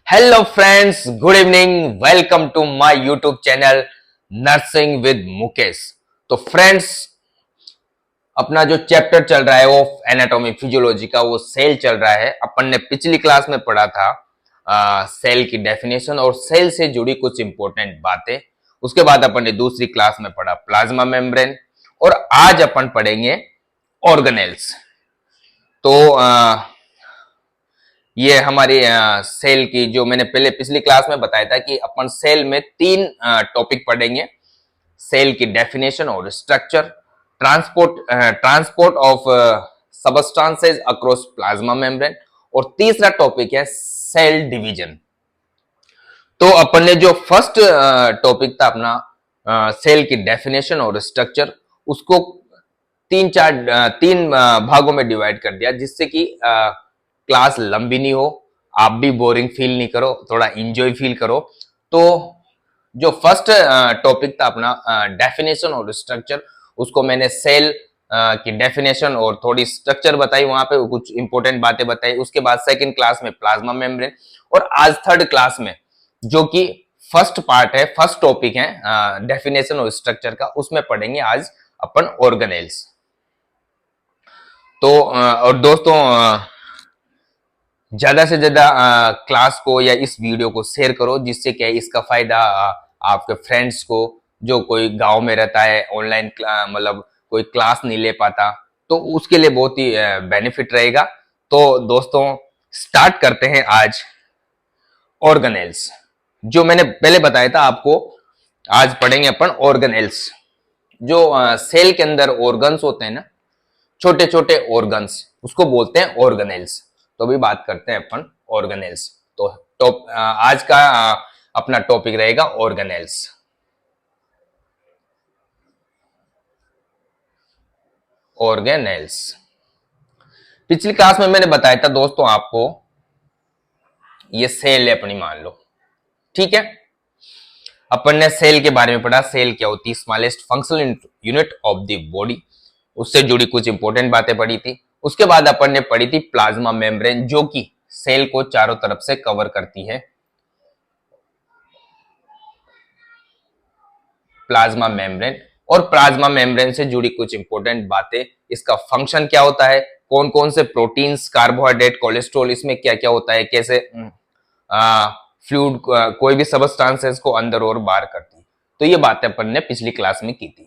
Hello friends, good evening. Welcome to my YouTube channel nursing with Mukesh. तो friends, अपना जो chapter चल रहा है वो एनाटॉमी फिजियोलॉजी का, वो सेल चल रहा है। अपन ने पिछली क्लास में पढ़ा था सेल की डेफिनेशन और सेल से जुड़ी कुछ इंपॉर्टेंट बातें। उसके बाद अपन ने दूसरी क्लास में पढ़ा प्लाज्मा मेम्ब्रेन और आज अपन पढ़ेंगे ऑर्गेनेल्स। तो ये हमारी सेल की, जो मैंने पहले पिछली क्लास में बताया था कि अपन सेल में तीन टॉपिक पढ़ेंगे। सेल की डेफिनेशन और structure, transport of substances across plasma membrane और तीसरा टॉपिक है सेल डिवीजन। तो अपन ने जो फर्स्ट टॉपिक था अपना सेल की डेफिनेशन और स्ट्रक्चर, उसको तीन भागों में डिवाइड कर दिया, जिससे कि क्लास लंबी नहीं हो, आप भी बोरिंग फील नहीं करो, थोड़ा इंजॉय फील करो। तो जो फर्स्ट टॉपिक था अपना डेफिनेशन और स्ट्रक्चर, उसको मैंने सेल की डेफिनेशन और थोड़ी स्ट्रक्चर बताई, वहां पे कुछ इंपॉर्टेंट बातें बताई। उसके बाद सेकंड क्लास में प्लाज्मा मेम्ब्रेन और आज थर्ड क्लास में जो कि फर्स्ट पार्ट है, फर्स्ट टॉपिक है डेफिनेशन और स्ट्रक्चर का, उसमें पढ़ेंगे आज अपन ऑर्गेनेल्स। तो और दोस्तों, ज्यादा से ज्यादा क्लास को या इस वीडियो को शेयर करो, जिससे क्या इसका फायदा आपके फ्रेंड्स को, जो कोई गांव में रहता है, ऑनलाइन मतलब कोई क्लास नहीं ले पाता, तो उसके लिए बहुत ही बेनिफिट रहेगा। तो दोस्तों, स्टार्ट करते हैं आज ऑर्गेनेल्स। जो मैंने पहले बताया था आपको, आज पढ़ेंगे अपन ऑर्गेनेल्स। जो सेल के अंदर ऑर्गन्स होते हैं ना, छोटे छोटे ऑर्गन्स, उसको बोलते हैं ऑर्गेनेल्स। तो अभी बात करते हैं अपन ऑर्गेनेल्स। तो आज का अपना टॉपिक रहेगा ऑर्गेनेल्स। ऑर्गेनेल्स पिछली क्लास में मैंने बताया था दोस्तों आपको, ये सेल है अपनी, मान लो, ठीक है। अपन ने सेल के बारे में पढ़ा, सेल क्या होती है, smallest functional unit of the body, उससे जुड़ी कुछ इंपॉर्टेंट बातें पढ़ी थी। उसके बाद अपन ने पढ़ी थी प्लाज्मा मेम्ब्रेन, जो कि सेल को चारों तरफ से कवर करती है। प्लाज्मा मेम्ब्रेन और प्लाज्मा मेम्ब्रेन से जुड़ी कुछ इंपॉर्टेंट बातें, इसका फंक्शन क्या होता है, कौन कौन से प्रोटीन्स, कार्बोहाइड्रेट, कोलेस्ट्रॉल, इसमें क्या क्या होता है, कैसे फ्लूइड कोई भी सबस्टांसेस को अंदर और बाहर करती है। तो ये बातें अपन ने पिछली क्लास में की थी।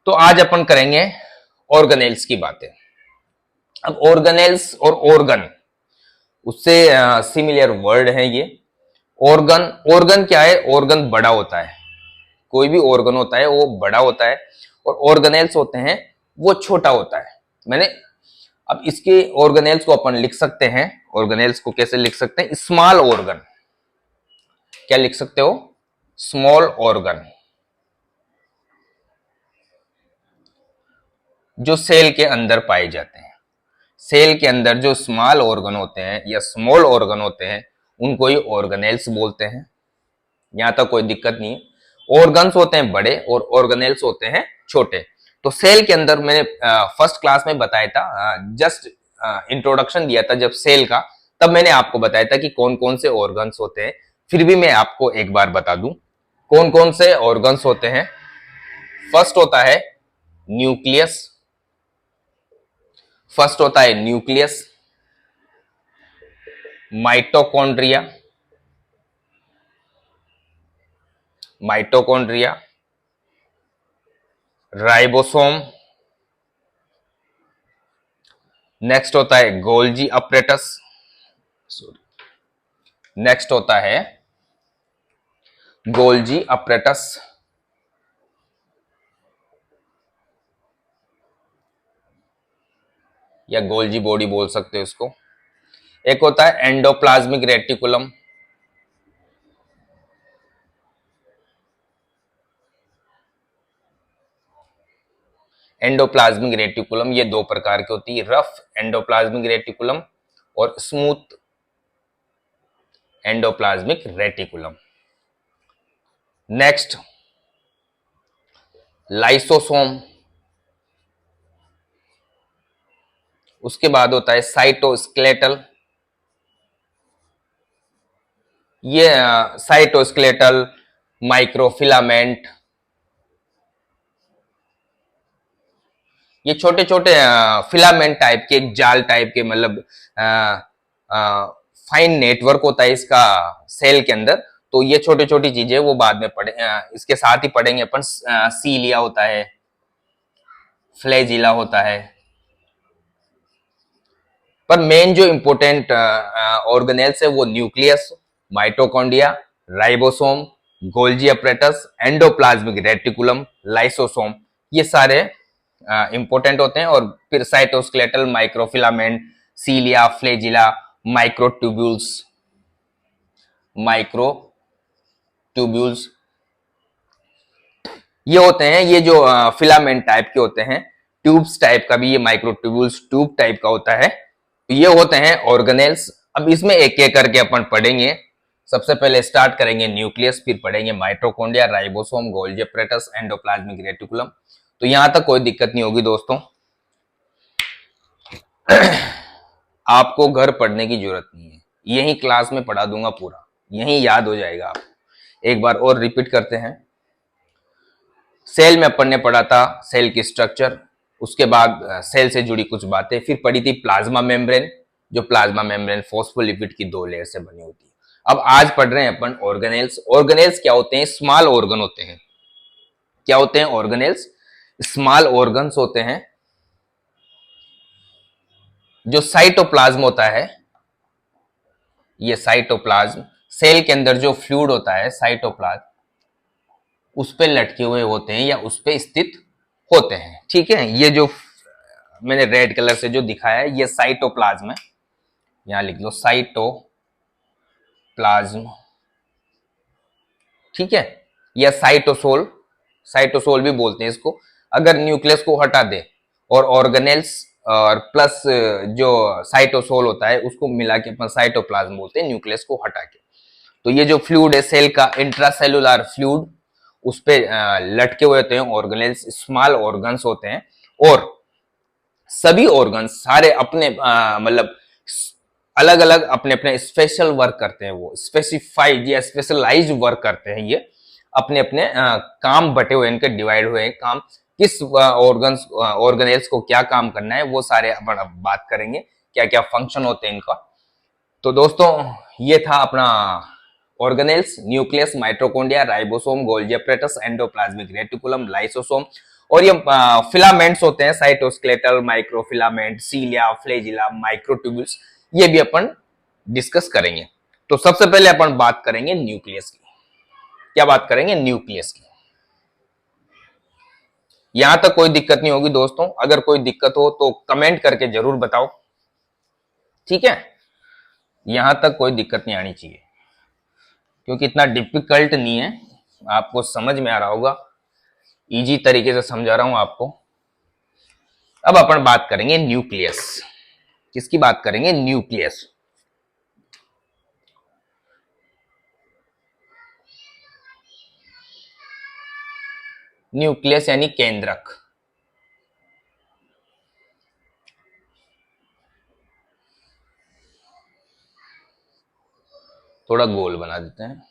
तो आज अपन करेंगे ऑर्गेनेल्स की बातें। अब ऑर्गेनेल्स और ऑर्गन, उससे सिमिलर वर्ड है ये। ऑर्गन, ऑर्गन क्या है, ऑर्गन बड़ा होता है, कोई भी ऑर्गन होता है वो बड़ा होता है, और ऑर्गेनेल्स होते हैं वो छोटा होता है। मैंने अब इसके ऑर्गेनेल्स को अपन लिख सकते हैं, ऑर्गेनेल्स को कैसे लिख सकते हैं, स्मॉल ऑर्गन। क्या लिख सकते हो, स्मॉल ऑर्गन, जो सेल के अंदर पाए जाते हैं। सेल के अंदर जो स्मॉल ऑर्गन होते हैं या स्मॉल ऑर्गन होते हैं, उनको ही ऑर्गेनेल्स बोलते हैं। यहां तक कोई दिक्कत नहीं है। ऑर्गन्स होते हैं बड़े और ऑर्गेनेल्स होते हैं छोटे। तो सेल के अंदर मैंने फर्स्ट क्लास में बताया था, जस्ट इंट्रोडक्शन दिया था जब सेल का, तब मैंने आपको बताया था कि कौन कौन से ऑर्गन्स होते हैं। फिर भी मैं आपको एक बार बता दूं कौन कौन से ऑर्गन्स होते हैं। फर्स्ट होता है न्यूक्लियस, फर्स्ट होता है nucleus, mitochondria, mitochondria, ribosome, next होता है गोल्जी अपरेटस, नेक्स्ट होता है गोल्जी अपरेटस, या गोल्जी बॉडी बोल सकते हो इसको। एक होता है एंडोप्लाज्मिक रेटिकुलम, एंडोप्लाज्मिक रेटिकुलम ये दो प्रकार की होती है, रफ एंडोप्लाज्मिक रेटिकुलम और smooth endoplasmic reticulum. Next lysosome, उसके बाद होता है साइटोस्केलेटल, ये साइटोस्केलेटल, माइक्रोफिलामेंट, ये छोटे छोटे फिलामेंट टाइप के, जाल टाइप के, मतलब फाइन नेटवर्क होता है इसका सेल के अंदर। तो ये छोटी छोटी चीजें वो बाद में पढ़े, इसके साथ ही पढ़ेंगे अपन। सीलिया होता है, फ्लैजिला होता है, पर मेन जो इंपॉर्टेंट ऑर्गेनेल्स है वो nucleus, mitochondria, ribosome, Golgi apparatus, endoplasmic reticulum, lysosome, ये सारे इंपॉर्टेंट होते हैं। और फिर cytoskeletal, microfilament, cilia, flagella, microtubules, microtubules ये होते हैं। ये जो फिलामेंट टाइप के होते हैं, ट्यूब्स टाइप का भी ये माइक्रोट्यूब्यूल्स ट्यूब टाइप का होता है। ये होते हैं ऑर्गेनेल्स। अब इसमें एक एक करके अपन पढ़ेंगे। सबसे पहले स्टार्ट करेंगे न्यूक्लियस, फिर पढ़ेंगे mitochondria, ribosome, Golgi apparatus, endoplasmic reticulum. तो यहां तक कोई दिक्कत नहीं होगी दोस्तों। आपको घर पढ़ने की जरूरत नहीं है, यही क्लास में पढ़ा दूंगा पूरा, यही याद हो जाएगा आप। एक बार और रिपीट करते हैं। सेल में अपन ने पढ़ा था सेल की स्ट्रक्चर, उसके बाद सेल से जुड़ी कुछ बातें, फिर पढ़ी थी प्लाज्मा मेम्ब्रेन, जो प्लाज्मा मेम्ब्रेन फॉस्फोलिपिड की 2 लेयर से बनी होती है। अब आज पढ़ रहे हैं अपन ऑर्गेनेल्स। ऑर्गेनेल्स क्या होते हैं? स्मॉल ऑर्गन होते हैं। क्या होते हैं ऑर्गेनेल्स? स्मॉल ऑर्गन्स होते हैं। जो साइटोप्लाज्म होता है, ये साइटोप्लाज्म, सेल के अंदर जो फ्लूइड होता है साइटोप्लाज्म, उस पे लटके हुए होते हैं या उस पे स्थित होते हैं। ठीक है, ये जो मैंने रेड कलर से जो दिखाया है ये साइटोप्लाज्म है, यहां लिख लो साइटोप्लाज्म। ठीक है, या साइटोसोल, साइटोसोल भी बोलते हैं इसको। अगर न्यूक्लियस को हटा दे और ऑर्गेनेल्स और प्लस जो साइटोसोल होता है उसको मिला के अपन साइटोप्लाज्म बोलते हैं, न्यूक्लियस को हटा के। तो ये जो फ्लूइड है सेल का, इंट्रासेलुलर फ्लूइड, उस पे लटके हुए होते हैं ऑर्गेनेल्स, स्मॉल ऑर्गन्स होते हैं। और सभी ऑर्गन्स सारे अपने मतलब अलग अलग अपने अपने स्पेशल वर्क करते हैं, वो स्पेसिफाइड या स्पेशलाइज्ड वर्क करते हैं। ये अपने अपने काम बटे हुए, इनके डिवाइड हुए हैं काम, किस ऑर्गन्स ऑर्गेनेल्स को क्या काम करना है वो सारे अपन अब बात करेंगे, क्या क्या फंक्शन होते हैं इनका। तो दोस्तों ये था अपना organelles, nucleus, mitochondria, ribosome, Golgi apparatus, endoplasmic reticulum, lysosome. और ये फिलामेंट्स होते हैं, cytoskeletal, microfilament, cilia, flagella, microtubules, ये भी अपन डिस्कस करेंगे। तो सबसे पहले अपन बात करेंगे न्यूक्लियस की। क्या बात करेंगे? न्यूक्लियस की। यहां तक कोई दिक्कत नहीं होगी दोस्तों। अगर कोई दिक्कत हो तो कमेंट करके जरूर बताओ, ठीक है? यहां तक कोई दिक्कत नहीं आनी चाहिए, क्योंकि इतना डिफिकल्ट नहीं है, आपको समझ में आ रहा होगा, इजी तरीके से समझा रहा हूं आपको। अब अपन बात करेंगे न्यूक्लियस। किसकी बात करेंगे? न्यूक्लियस। न्यूक्लियस यानी केंद्रक। थोड़ा गोल बना देते हैं।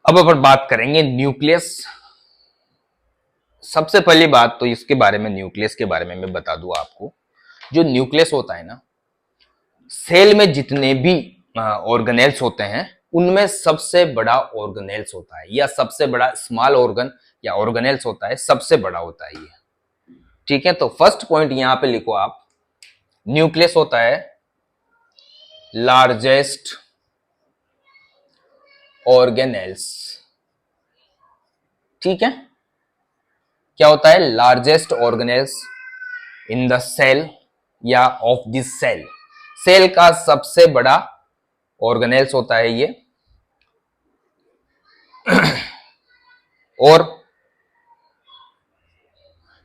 अब अपन बात करेंगे न्यूक्लियस। सबसे पहली बात तो इसके बारे में, न्यूक्लियस के बारे में मैं बता दूं आपको। जो न्यूक्लियस होता है ना, सेल में जितने भी ऑर्गेनेल्स होते हैं उनमें सबसे बड़ा ऑर्गेनेल्स होता है, या सबसे बड़ा स्मॉल ऑर्गन या ऑर्गेनेल्स होता है, सबसे बड़ा होता है ये। ठीक है, तो फर्स्ट पॉइंट यहां पे लिखो आप, न्यूक्लियस होता है लार्जेस्ट ऑर्गेनेल्स। ठीक है, क्या होता है? Largest organelles in the cell या ऑफ दिस सेल। सेल का सबसे बड़ा ऑर्गेनेल्स होता है ये। और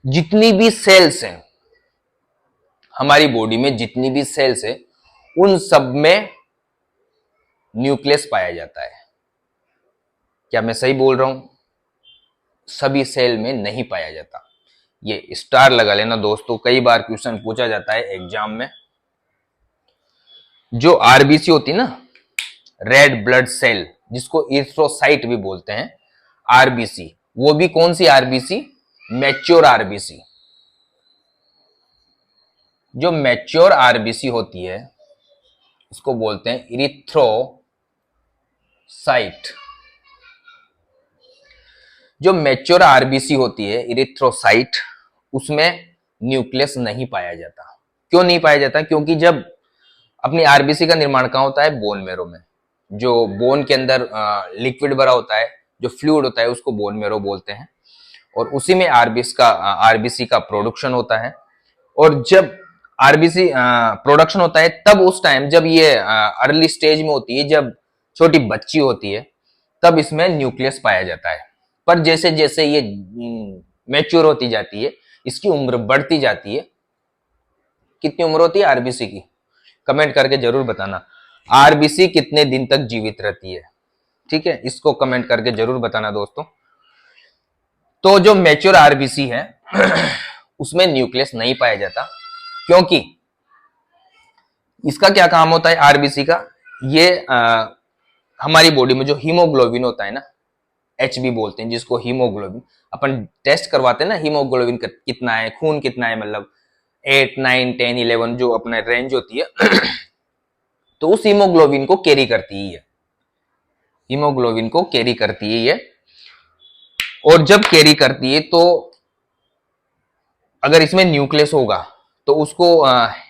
जितनी भी सेल्स हैं हमारी बॉडी में, जितनी भी सेल्स है उन सब में न्यूक्लियस पाया जाता है। क्या मैं सही बोल रहा हूं? सभी सेल में नहीं पाया जाता। ये स्टार लगा लेना दोस्तों, कई बार क्वेश्चन पूछा जाता है एग्जाम में। जो आरबीसी होती है ना, रेड ब्लड सेल, जिसको इरिथ्रोसाइट भी बोलते हैं, आरबीसी, वो भी कौन सी आरबीसी? Mature RBC. जो मैच्योर आरबीसी होती है उसको बोलते हैं इरिथ्रोसाइट। जो मैच्योर आरबीसी होती है इरिथ्रोसाइट, उसमें न्यूक्लियस नहीं पाया जाता। क्यों नहीं पाया जाता? क्योंकि जब अपनी आरबीसी का निर्माण कहां होता है? बोन मेरो में। जो बोन के अंदर लिक्विड भरा होता है, जो फ्लूइड होता है, उसको बोन मेरो बोलते हैं, और उसी में आरबीसी का प्रोडक्शन होता है। और जब आरबीसी प्रोडक्शन होता है, तब उस टाइम जब ये अर्ली स्टेज में होती है, जब छोटी बच्ची होती है, तब इसमें न्यूक्लियस पाया जाता है। पर जैसे जैसे ये मैच्योर होती जाती है, इसकी उम्र बढ़ती जाती है। कितनी उम्र होती है आरबीसी की? कमेंट करके जरूर बताना। आरबीसी कितने दिन तक जीवित रहती है? ठीक है, इसको कमेंट करके जरूर बताना दोस्तों। तो जो मैच्योर आरबीसी है उसमें न्यूक्लियस नहीं पाया जाता, क्योंकि इसका क्या काम होता है आरबीसी का? ये हमारी बॉडी में जो हीमोग्लोबिन होता है ना, एचबी बोलते हैं जिसको, हीमोग्लोबिन, अपन टेस्ट करवाते हैं ना, हीमोग्लोबिन कितना है, खून कितना है, मतलब 8, 9, 10, 11 जो अपना रेंज होती है तो उस हीमोग्लोबिन को कैरी करती है, हीमोग्लोबिन को कैरी करती है ये। और जब कैरी करती है तो अगर इसमें न्यूक्लियस होगा तो उसको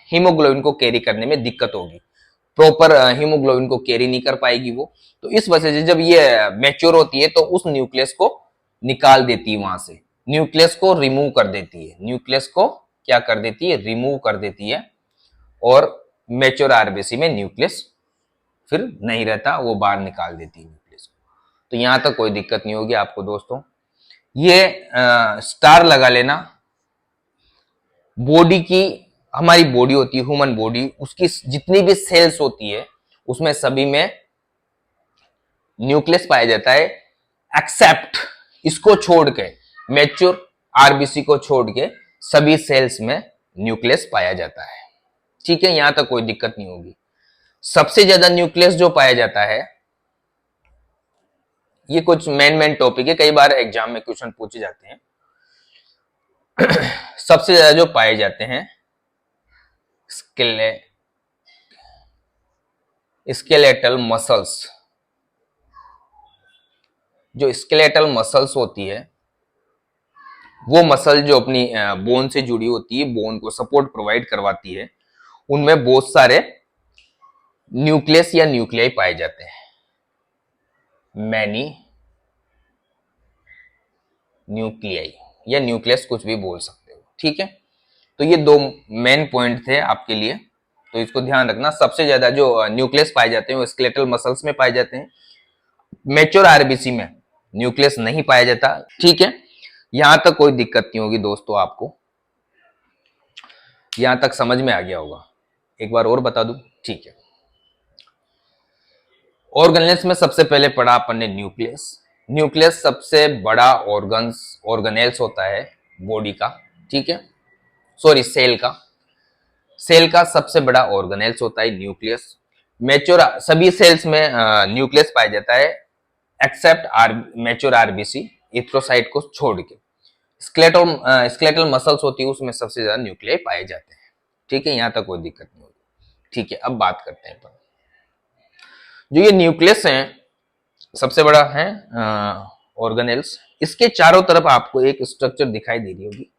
हीमोग्लोबिन को कैरी करने में दिक्कत होगी, प्रॉपर हीमोग्लोबिन को कैरी नहीं कर पाएगी वो। तो इस वजह से जब ये मैच्योर होती है तो उस न्यूक्लियस को निकाल देती है वहां से, न्यूक्लियस को रिमूव कर देती है, न्यूक्लियस को क्या कर देती है? रिमूव कर देती है। और मैच्योर आरबीसी में न्यूक्लियस फिर नहीं रहता, वो बाहर निकाल देती है न्यूक्लियस को। तो यहां तक कोई दिक्कत नहीं होगी आपको दोस्तों। ये स्टार लगा लेना। बॉडी की, हमारी बॉडी होती है ह्यूमन बॉडी, उसकी जितनी भी सेल्स होती है उसमें सभी में न्यूक्लियस पाया जाता है, एक्सेप्ट इसको छोड़ के, मैच्योर आरबीसी को छोड़ के सभी सेल्स में न्यूक्लियस पाया जाता है। ठीक है, यहां तक कोई दिक्कत नहीं होगी। सबसे ज्यादा न्यूक्लियस जो पाया जाता है, ये कुछ मेन टॉपिक है, कई बार एग्जाम में क्वेश्चन पूछे जाते हैं। सबसे ज्यादा जो पाए जाते हैं स्केलेटल मसल्स। जो स्केलेटल मसल्स होती है, वो मसल जो अपनी बोन से जुड़ी होती है, बोन को सपोर्ट प्रोवाइड करवाती है, उनमें बहुत सारे न्यूक्लियस या न्यूक्लियाई पाए जाते हैं। मैनी न्यूक्लियाई या न्यूक्लियस, कुछ भी बोल सकते हो। ठीक है, तो ये दो मेन पॉइंट थे आपके लिए, तो इसको ध्यान रखना। सबसे ज्यादा जो न्यूक्लियस पाए जाते हैं वो स्केलेटल मसल्स में पाए जाते हैं। मैच्योर आरबीसी में न्यूक्लियस नहीं पाया जाता। ठीक है, यहां तक कोई दिक्कत नहीं होगी दोस्तों आपको, यहां तक समझ में आ गया होगा। एक बार और बता दूं? ठीक है, ऑर्गेनेल्स में सबसे पहले पढ़ा अपन ने न्यूक्लियस। न्यूक्लियस सबसे बड़ा ऑर्गेनेल्स होता है बॉडी का। ठीक है, सॉरी, सेल का सबसे बड़ा ऑर्गेनेल्स होता है न्यूक्लियस। मैच्योर सभी सेल्स में न्यूक्लियस पाया जाता है, एक्सेप्ट मैच्योर आरबीसी, इथ्रोसाइट को छोड़ के। स्केलेटल मसल्स होती है, उसमें सबसे ज्यादा न्यूक्लियाई पाए जाते हैं। ठीक है, यहां तक कोई दिक्कत नहीं होगी। ठीक है, अब बात करते हैं जो ये न्यूक्लियस है, सबसे बड़ा है ऑर्गेनेल्स, इसके चारों तरफ आपको एक स्ट्रक्चर दिखाई दे रही होगी।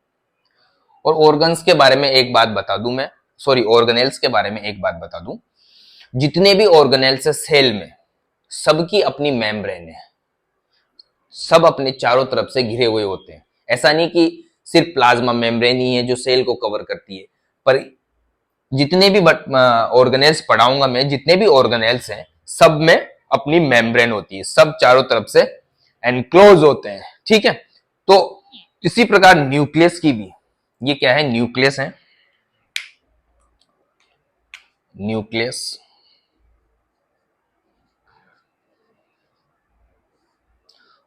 और ऑर्गन्स के बारे में एक बात बता दूं मैं, सॉरी, ऑर्गेनेल्स के बारे में एक बात बता दूं। जितने भी ऑर्गेनेल्स है सेल में, सबकी अपनी मेम्ब्रेन है, सब अपने चारों तरफ से घिरे हुए होते हैं। ऐसा नहीं कि सिर्फ प्लाज्मा मेम्ब्रेन ही है जो सेल को कवर करती है, पर जितने भी ऑर्गेनेल्स पढ़ाऊंगा मैं, जितने भी ऑर्गेनेल्स हैं, सब में अपनी मेम्ब्रेन होती है, सब चारों तरफ से एनक्लोज होते हैं। ठीक है, तो इसी प्रकार न्यूक्लियस की भी, ये क्या है? न्यूक्लियस है, न्यूक्लियस।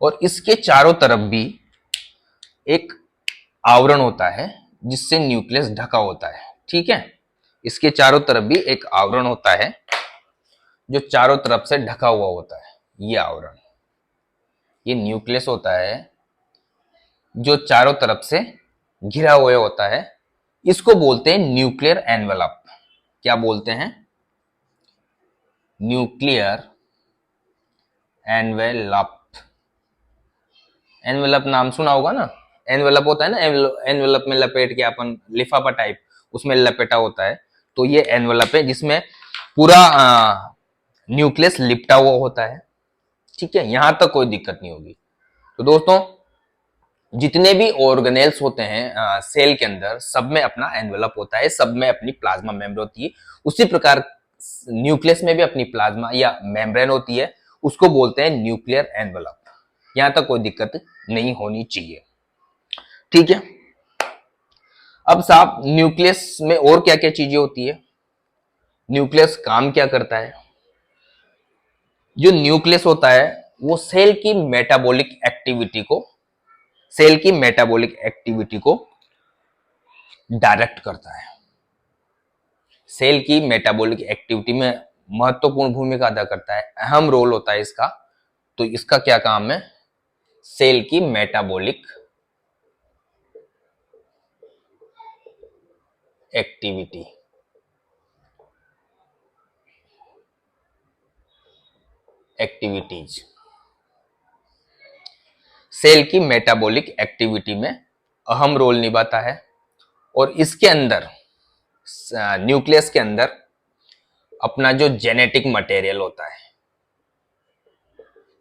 और इसके चारों तरफ भी एक आवरण होता है जिससे न्यूक्लियस ढका होता है, ठीक है। इसके चारों तरफ भी एक आवरण होता है जो चारों तरफ से ढका हुआ होता है। ये आवरण, ये न्यूक्लियस होता है जो चारों तरफ से घिरा हुआ होता है। इसको बोलते हैं न्यूक्लियर एनवेलप। क्या बोलते हैं? Nuclear envelope. एनवेलप नाम सुना होगा ना। एनवेलप होता है ना, एनवेलप में लपेट के अपन लिफाफा टाइप उसमें लपेटा होता है। तो ये एनवेलप है जिसमें पूरा न्यूक्लियस लिपटा हुआ होता है, ठीक है। यहां तक कोई दिक्कत नहीं होगी। तो दोस्तों, जितने भी ऑर्गेनेल्स होते हैं सेल के अंदर, सब में अपना एनवेलप होता है, सब में अपनी प्लाज्मा मेम्ब्रेन होती है। उसी प्रकार न्यूक्लियस में भी अपनी प्लाज्मा या मेम्ब्रेन होती है, उसको बोलते हैं न्यूक्लियर एनवेलप। यहां तक कोई दिक्कत नहीं होनी चाहिए, ठीक है। अब साहब, न्यूक्लियस में और क्या क्या चीजें होती है, न्यूक्लियस काम क्या करता है? जो न्यूक्लियस होता है वो सेल की मेटाबॉलिक एक्टिविटी को, सेल की मेटाबॉलिक एक्टिविटी को डायरेक्ट करता है। सेल की मेटाबॉलिक एक्टिविटी में महत्वपूर्ण भूमिका अदा करता है, अहम रोल होता है इसका। तो इसका क्या काम है? सेल की मेटाबॉलिक एक्टिविटी, एक्टिविटीज, सेल की मेटाबॉलिक एक्टिविटी में अहम रोल निभाता है। और इसके अंदर, न्यूक्लियस के अंदर अपना जो जेनेटिक मटेरियल होता है,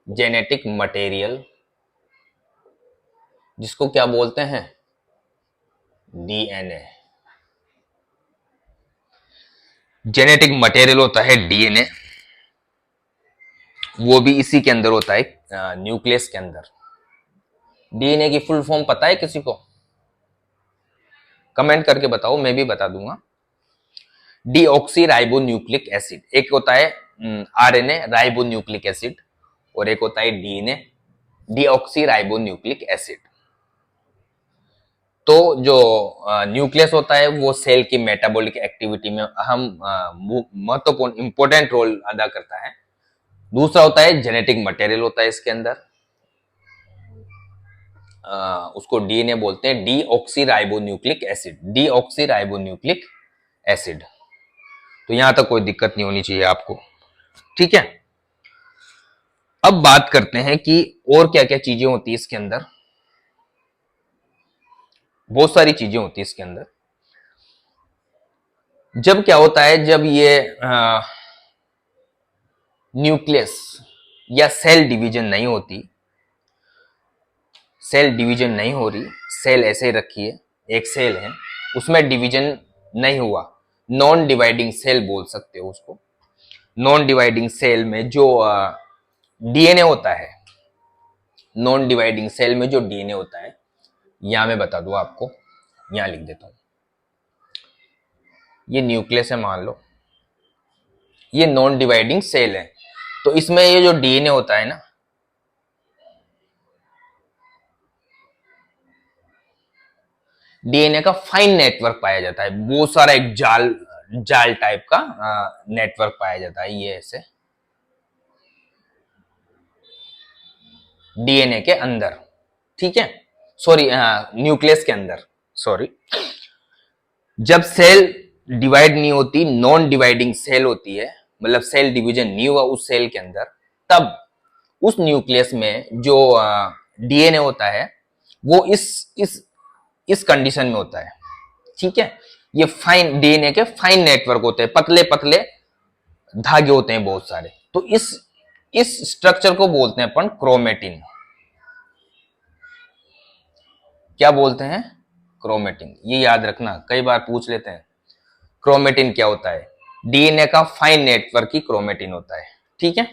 जेनेटिक मटेरियल, जिसको क्या बोलते हैं? डीएनए। जेनेटिक मटेरियल होता है डीएनए, वो भी इसी के अंदर होता है, न्यूक्लियस के अंदर। डीएनए की फुल फॉर्म पता है किसी को? कमेंट करके बताओ, मैं भी बता दूंगा। Deoxy ribo nucleic acid. एक होता है आरएनए राइबो न्यूक्लिक एसिड, और एक होता है DNA deoxy ribo nucleic acid. तो जो न्यूक्लियस होता है वो सेल की मेटाबॉलिक एक्टिविटी में अहम, महत्वपूर्ण, इंपॉर्टेंट रोल अदा करता है। दूसरा होता है जेनेटिक मटेरियल होता है इसके अंदर, उसको डीएनए बोलते हैं, deoxy ribo nucleic acid, deoxy ribo nucleic acid. तो यहां तक कोई दिक्कत नहीं होनी चाहिए आपको, ठीक है। अब बात करते हैं कि और क्या क्या चीजें होती है इसके अंदर। बहुत सारी चीजें होती है इसके अंदर। जब क्या होता है, जब ये न्यूक्लियस या सेल डिवीजन नहीं होती, सेल डिवीजन नहीं हो रही, सेल ऐसे ही रखी है, एक सेल है उसमें डिवीजन नहीं हुआ, नॉन डिवाइडिंग सेल बोल सकते हो उसको। नॉन डिवाइडिंग सेल में जो डीएनए होता है, नॉन डिवाइडिंग सेल में जो डीएनए होता है, यहां मैं बता दूं आपको, यहां लिख देता हूं। ये न्यूक्लियस है मान लो, ये नॉन डिवाइडिंग सेल है। तो इसमें ये जो डीएनए होता है ना, डीएनए का फाइन नेटवर्क पाया जाता है, बहुत सारा एक जाल, जाल टाइप का नेटवर्क पाया जाता है, ये ऐसे डीएनए के अंदर, ठीक है। सॉरी, न्यूक्लियस के अंदर, सॉरी। जब सेल डिवाइड नहीं होती, नॉन डिवाइडिंग सेल होती है, मतलब सेल डिवीजन नहीं हुआ उस सेल के अंदर, तब उस न्यूक्लियस में जो डीएनए होता है वो इस कंडीशन में होता है, ठीक है। ये फाइन डीएनए के फाइन नेटवर्क होते हैं, पतले पतले धागे होते हैं बहुत सारे। तो इस स्ट्रक्चर को बोलते हैं अपन क्रोमेटिन। क्या बोलते हैं? क्रोमेटिन। ये याद रखना, कई बार पूछ लेते हैं क्रोमेटिन क्या होता है। डीएनए का फाइन नेटवर्क ही क्रोमेटिन होता है, ठीक है।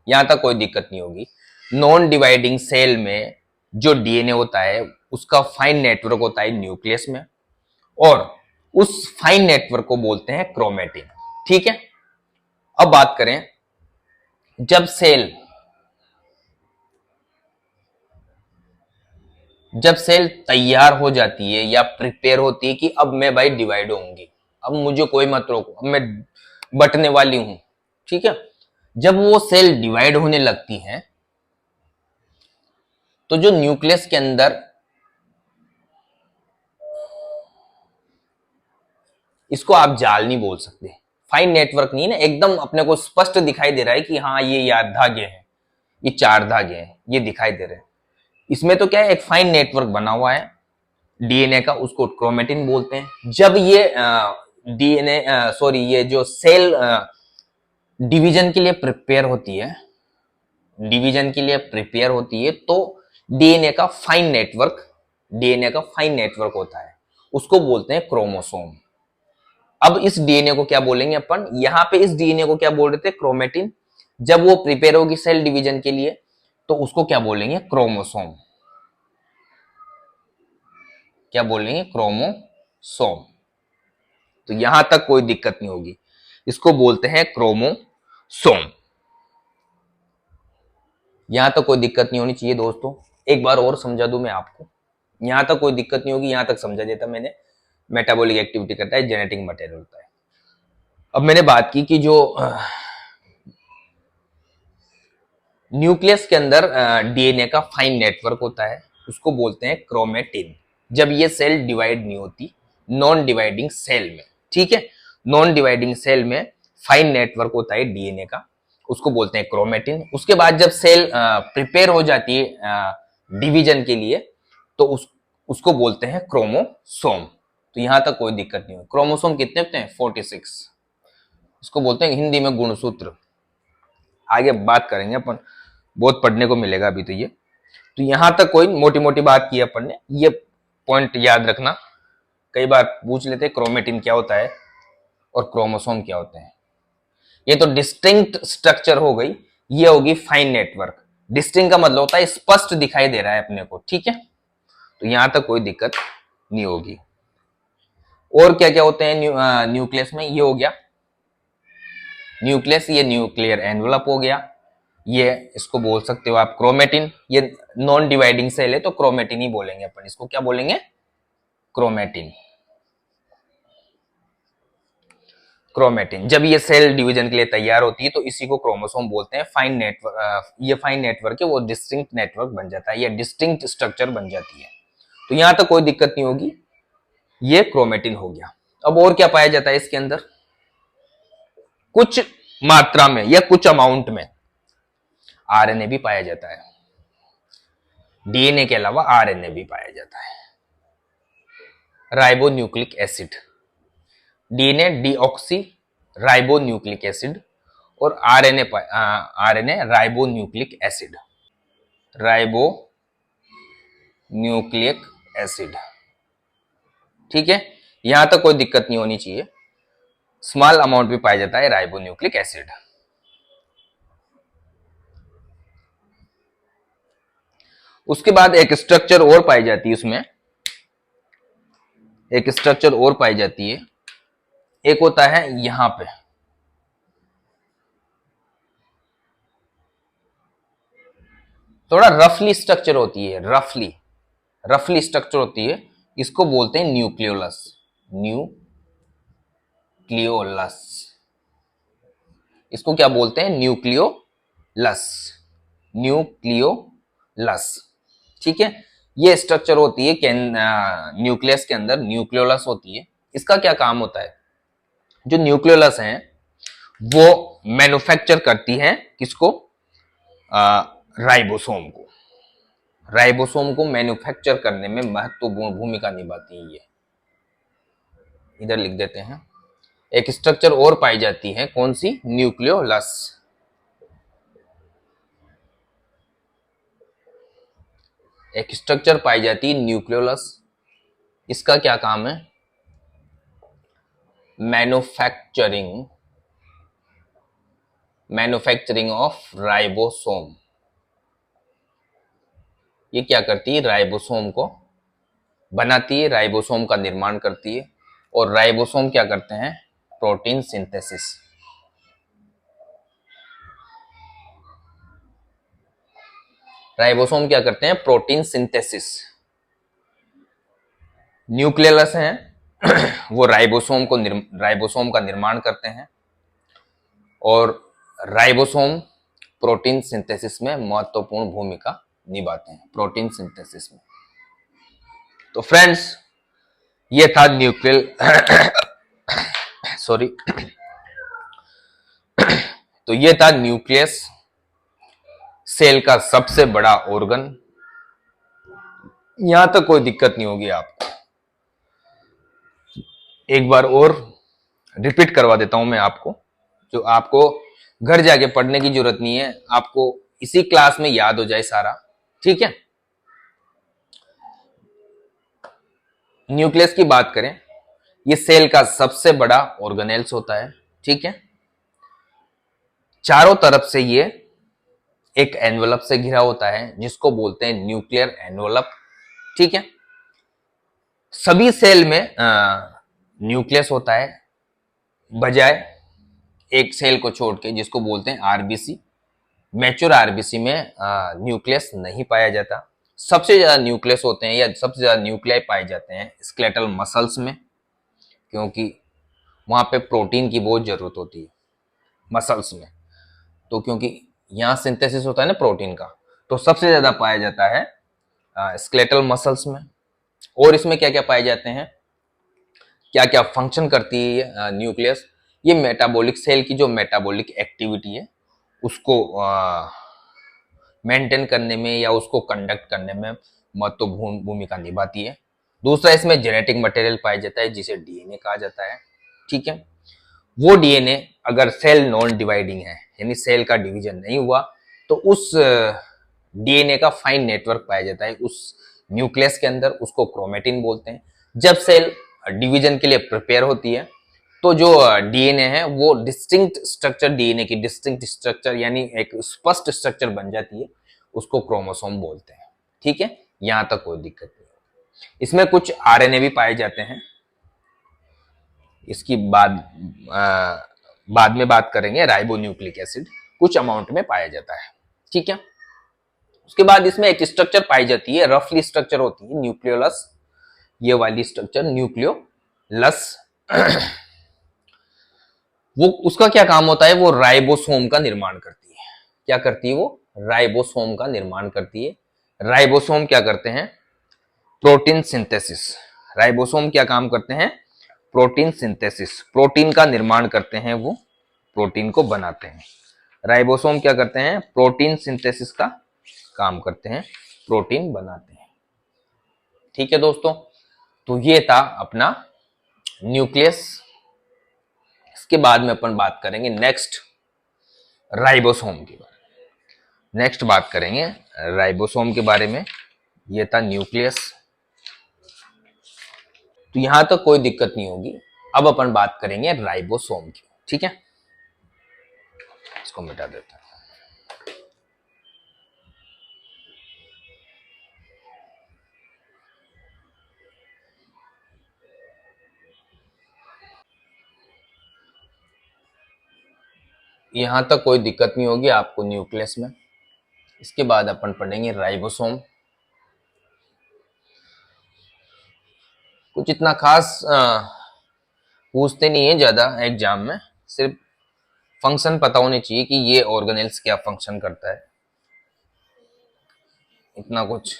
यहां तक कोई दिक्कत नहीं होगी। नॉन डिवाइडिंग सेल में जो डीएनए होता है उसका फाइन नेटवर्क होता है न्यूक्लियस में, और उस फाइन नेटवर्क को बोलते हैं क्रोमेटिन, ठीक है। अब बात करें, जब सेल जब सेल तैयार हो जाती है या प्रिपेयर होती है कि अब मैं भाई डिवाइड होंगी, अब मुझे कोई मत रोको, अब मैं बटने वाली हूं, ठीक है। जब वो सेल डिवाइड होने लगती है तो जो न्यूक्लियस के अंदर, इसको आप जाल नहीं बोल सकते, फाइन नेटवर्क नहीं है ना, एकदम अपने को स्पष्ट दिखाई दे रहा है कि हाँ ये यार धागे हैं, ये 4 धागे हैं, ये दिखाई दे रहे हैं। इसमें तो क्या है, एक फाइन नेटवर्क बना हुआ है डीएनए का, उसको क्रोमेटिन बोलते हैं। जब ये डीएनए सॉरी ये जो सेल डिवीजन के लिए प्रिपेयर होती है, डिवीजन के लिए प्रिपेयर होती है, तो डीएनए का फाइन नेटवर्क, डीएनए का फाइन नेटवर्क होता है, उसको बोलते हैं क्रोमोसोम। अब इस डीएनए को क्या बोलेंगे अपन, यहां पे इस डीएनए को क्या बोल रहे थे, क्रोमेटिन। जब वो प्रिपेयर होगी सेल डिवीजन के लिए तो उसको क्या बोलेंगे, क्रोमोसोम। क्या बोलेंगे, क्रोमोसोम। तो यहां तक कोई दिक्कत नहीं होगी, इसको बोलते हैं क्रोमोसोम। यहां तक कोई दिक्कत नहीं होनी चाहिए दोस्तों। एक बार और समझा दूं मैं आपको, यहां तक कोई दिक्कत नहीं होगी, यहां तक समझा देता मैंने। मेटाबॉलिक एक्टिविटी करता है, जेनेटिक मटेरियल होता है। अब मैंने बात की कि जो न्यूक्लियस के अंदर डीएनए का फाइन नेटवर्क होता है, उसको बोलते हैं क्रोमेटिन। जब ये सेल डिवाइड नहीं होती, नॉन डिवाइडिंग सेल में, ठीक है, नॉन डिवाइडिंग सेल में फाइन नेटवर्क होता है डीएनए का, उसको बोलते हैं क्रोमेटिन। उसके बाद जब सेल प्रिपेयर हो जाती है डिवीजन के लिए तो उसको बोलते हैं क्रोमोसोम। तो यहां तक कोई दिक्कत नहीं हो। क्रोमोसोम कितने होते हैं, 46। इसको बोलते हैं हिंदी में गुणसूत्र। आगे बात करेंगे अपन, बहुत पढ़ने को मिलेगा अभी तो ये। तो यहां तक कोई मोटी मोटी बात की अपन ने, ये पॉइंट याद रखना। कई बार पूछ लेते हैं क्रोमेटिन क्या होता है और क्रोमोसोम क्या होते हैं। ये तो डिस्टिंक्ट स्ट्रक्चर हो गई, ये होगी फाइन नेटवर्क। डिस्टिंक्ट का मतलब होता है स्पष्ट दिखाई दे रहा है अपने को, ठीक है। तो यहां तक कोई दिक्कत नहीं होगी। और क्या क्या होते हैं न्यूक्लियस में, ये हो गया न्यूक्लियस, ये न्यूक्लियर एनवलप हो गया, ये इसको बोल सकते हो आप क्रोमेटिन। ये नॉन डिवाइडिंग सेल है तो क्रोमेटिन ही बोलेंगे अपन, इसको क्या बोलेंगे, क्रोमेटिन। क्रोमेटिन जब ये सेल डिवीजन के लिए तैयार होती है तो इसी को क्रोमोसोम बोलते हैं। फाइन नेटवर्क, ये फाइन नेटवर्क है वो डिस्टिंक्ट नेटवर्क बन जाता है, या डिस्टिंक्ट स्ट्रक्चर बन जाती है। तो यहां तक कोई दिक्कत नहीं होगी, ये क्रोमेटिन हो गया। अब और क्या पाया जाता है इसके अंदर, कुछ मात्रा में या कुछ अमाउंट में आरएनए भी पाया जाता है। डीएनए के अलावा आरएनए भी पाया जाता है, ribonucleic acid. DNA deoxy ribonucleic acid, और RNA ribonucleic acid, ribonucleic acid, ठीक है। यहां तक कोई दिक्कत नहीं होनी चाहिए। स्मॉल अमाउंट में पाया जाता है राइबोन्यूक्लिक एसिड। उसके बाद एक स्ट्रक्चर और पाई जाती है उसमें, एक स्ट्रक्चर और पाई जाती है, एक होता है यहां पे, थोड़ा रफली स्ट्रक्चर होती है, रफली स्ट्रक्चर होती है, इसको बोलते हैं न्यूक्लियोलस। न्यूक्लियोलस, इसको क्या बोलते हैं, न्यूक्लियोलस, न्यूक्लियोलस, ठीक है। ये स्ट्रक्चर होती है न्यूक्लियस के अंदर, न्यूक्लियोलस होती है। इसका क्या काम होता है, जो न्यूक्लियोलस है वो मैन्युफैक्चर करती है किसको, राइबोसोम को। राइबोसोम को मैन्युफैक्चर करने में महत्वपूर्ण भूमिका निभाती है ये, इधर लिख देते हैं। एक स्ट्रक्चर और पाई जाती है, कौन सी, न्यूक्लियोलस। एक स्ट्रक्चर पाई जाती है न्यूक्लियोलस, इसका क्या काम है, मैन्युफैक्चरिंग, मैन्युफैक्चरिंग ऑफ राइबोसोम। ये क्या करती है, राइबोसोम को बनाती है, राइबोसोम का निर्माण करती है। और राइबोसोम क्या करते हैं, प्रोटीन सिंथेसिस। राइबोसोम क्या करते हैं, प्रोटीन सिंथेसिस। न्यूक्लियस हैं वो राइबोसोम का निर्माण करते हैं, और राइबोसोम प्रोटीन सिंथेसिस में महत्वपूर्ण भूमिका निभाते हैं, प्रोटीन सिंथेसिस में। तो फ्रेंड्स, ये था न्यूक्लियल सॉरी तो ये था न्यूक्लियस, सेल का सबसे बड़ा ऑर्गन। यहां तक कोई दिक्कत नहीं होगी आपको। एक बार और रिपीट करवा देता हूं मैं आपको, जो आपको घर जाके पढ़ने की जरूरत नहीं है, आपको इसी क्लास में याद हो जाए सारा, ठीक है। न्यूक्लियस की बात करें, ये सेल का सबसे बड़ा ऑर्गेनेल्स होता है, ठीक है। चारों तरफ से ये एक एनवलप से घिरा होता है जिसको बोलते हैं न्यूक्लियर एनवलप, ठीक है। सभी सेल में न्यूक्लियस होता है, बजाय एक सेल को छोड़ के जिसको बोलते हैं आरबीसी। मैच्योर आरबीसी में न्यूक्लियस नहीं पाया जाता। सबसे ज्यादा न्यूक्लियस होते हैं या सबसे ज्यादा न्यूक्लियाई पाए जाते हैं स्केलेटल मसल्स में, क्योंकि वहां पे प्रोटीन की बहुत जरूरत होती है मसल्स में। तो क्योंकि यहाँ सिंथेसिस होता है ना प्रोटीन का, तो सबसे ज्यादा पाया जाता है स्केलेटल मसल्स में। और इसमें क्या क्या पाए जाते हैं, क्या क्या फंक्शन करती है न्यूक्लियस, ये मेटाबॉलिक सेल की जो मेटाबॉलिक एक्टिविटी है उसको मेंटेन करने में या उसको कंडक्ट करने में महत्वपूर्ण भूमिका निभाती है। दूसरा, इसमें जेनेटिक मटेरियल पाया जाता है जिसे डीएनए कहा जाता है, ठीक है। वो डीएनए अगर सेल नॉन डिवाइडिंग है, यानी सेल का डिवीजन नहीं हुआ, तो उस डीएनए का फाइन नेटवर्क पाया जाता है उस न्यूक्लियस के अंदर, उसको क्रोमेटिन बोलते हैं। जब सेल डिवीजन के लिए प्रिपेयर होती है, तो जो डीएनए है वो डिस्टिंक्ट स्ट्रक्चर, डीएनए की डिस्टिंक्ट स्ट्रक्चर यानी एक स्पष्ट स्ट्रक्चर बन जाती है, उसको क्रोमोसोम बोलते हैं, ठीक है। यहां तक कोई दिक्कत नहीं। इसमें कुछ आरएनए भी पाए जाते हैं, इसकी बाद में बात करेंगे। राइबोन्यूक्लिक एसिड कुछ अमाउंट में पाया जाता है, ठीक है। उसके बाद इसमें एक स्ट्रक्चर पाई जाती है, रफली स्ट्रक्चर होती है न्यूक्लियोलस, ये वाली स्ट्रक्चर न्यूक्लियोलस। वो उसका क्या काम होता है, वो राइबोसोम का निर्माण करती है। क्या करती है वो, राइबोसोम का निर्माण करती है। राइबोसोम क्या करते हैं, प्रोटीन सिंथेसिस। राइबोसोम क्या काम करते हैं, प्रोटीन सिंथेसिस, प्रोटीन का निर्माण करते हैं, वो प्रोटीन को बनाते हैं। राइबोसोम क्या करते हैं, प्रोटीन सिंथेसिस का काम करते हैं, प्रोटीन बनाते हैं, ठीक है दोस्तों। तो ये था अपना न्यूक्लियस। इसके बाद में अपन बात करेंगे नेक्स्ट राइबोसोम के बारे में। नेक्स्ट बात करेंगे राइबोसोम के बारे में। ये था न्यूक्लियस, तो यहां तक कोई दिक्कत नहीं होगी। अब अपन बात करेंगे राइबोसोम की, ठीक है। इसको मिटा देता हूं। यहां तक कोई दिक्कत नहीं होगी आपको न्यूक्लियस में। इसके बाद अपन पढ़ेंगे राइबोसोम। कुछ इतना खास पूछते नहीं है ज्यादा एग्जाम में, सिर्फ फंक्शन पता होने चाहिए कि ये ऑर्गेनेल्स क्या फंक्शन करता है। इतना कुछ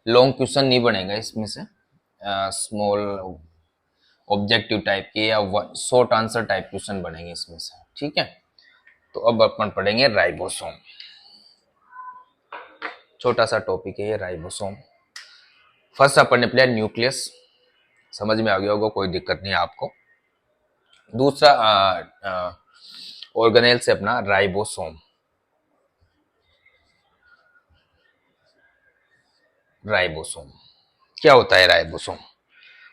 लॉन्ग क्वेश्चन नहीं बनेगा इसमें से, स्मॉल ऑब्जेक्टिव टाइप के या शॉर्ट आंसर टाइप क्वेश्चन बनेंगे इसमें से, ठीक है। तो अब अपन पढ़ेंगे राइबोसोम। छोटा सा टॉपिक है ये राइबोसोम। फर्स्ट अपन ने पढ़ा न्यूक्लियस, समझ में आ गया होगा, कोई दिक्कत नहीं आपको। दूसरा ऑर्गेनेल से अपना राइबोसोम। राइबोसोम क्या होता है, राइबोसोम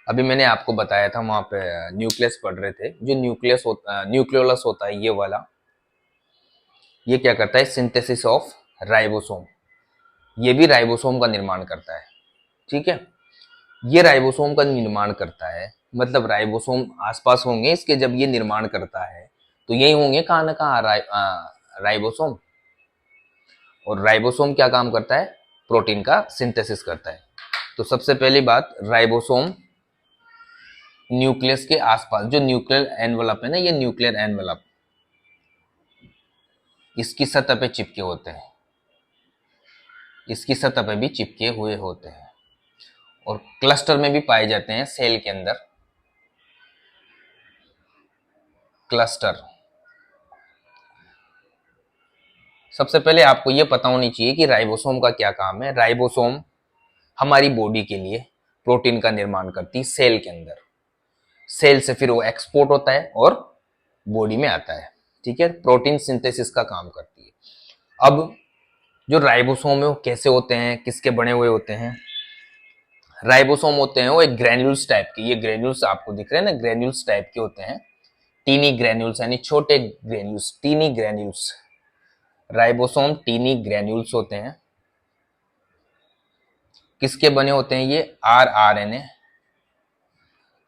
अभी मैंने आपको बताया था, वहां पे न्यूक्लियस पढ़ रहे थे। जो न्यूक्लियोलस होता है ये वाला, ये क्या करता है, सिंथेसिस ऑफ राइबोसोम। ये भी राइबोसोम का निर्माण करता है, ठीक है। ये राइबोसोम का निर्माण करता है, मतलब राइबोसोम आसपास होंगे इसके जब ये निर्माण करता है, तो यही होंगे कहाँ ना कहाँ राइबोसोम। और राइबोसोम क्या काम करता है, प्रोटीन का सिंथेसिस करता है। तो सबसे पहली बात, राइबोसोम न्यूक्लियस के आसपास जो न्यूक्लियर एनवलप है ना, ये न्यूक्लियर एनवलप इसकी सतह पे चिपके होते हैं, इसकी सतह पे भी चिपके हुए होते हैं और क्लस्टर में भी पाए जाते हैं सेल के अंदर। क्लस्टर, सबसे पहले आपको यह पता होनी चाहिए कि राइबोसोम का क्या काम है। राइबोसोम हमारी बॉडी के लिए प्रोटीन का निर्माण करती है सेल के अंदर, सेल से फिर वो एक्सपोर्ट होता है और बॉडी में आता है, ठीक है। प्रोटीन सिंथेसिस का काम करती है। अब जो राइबोसोम है वो कैसे होते हैं, किसके बने हुए होते हैं? राइबोसोम होते हैं वो एक ग्रेन्यूल्स टाइप के, ये ग्रेन्यूल्स आपको दिख रहे हैं ना, ग्रेन्यूल्स टाइप के होते हैं, टीनी ग्रेन्यूल्स यानी छोटे granules, tiny granules. Ribosome tiny granules होते हैं। किसके बने होते हैं ये? RNA,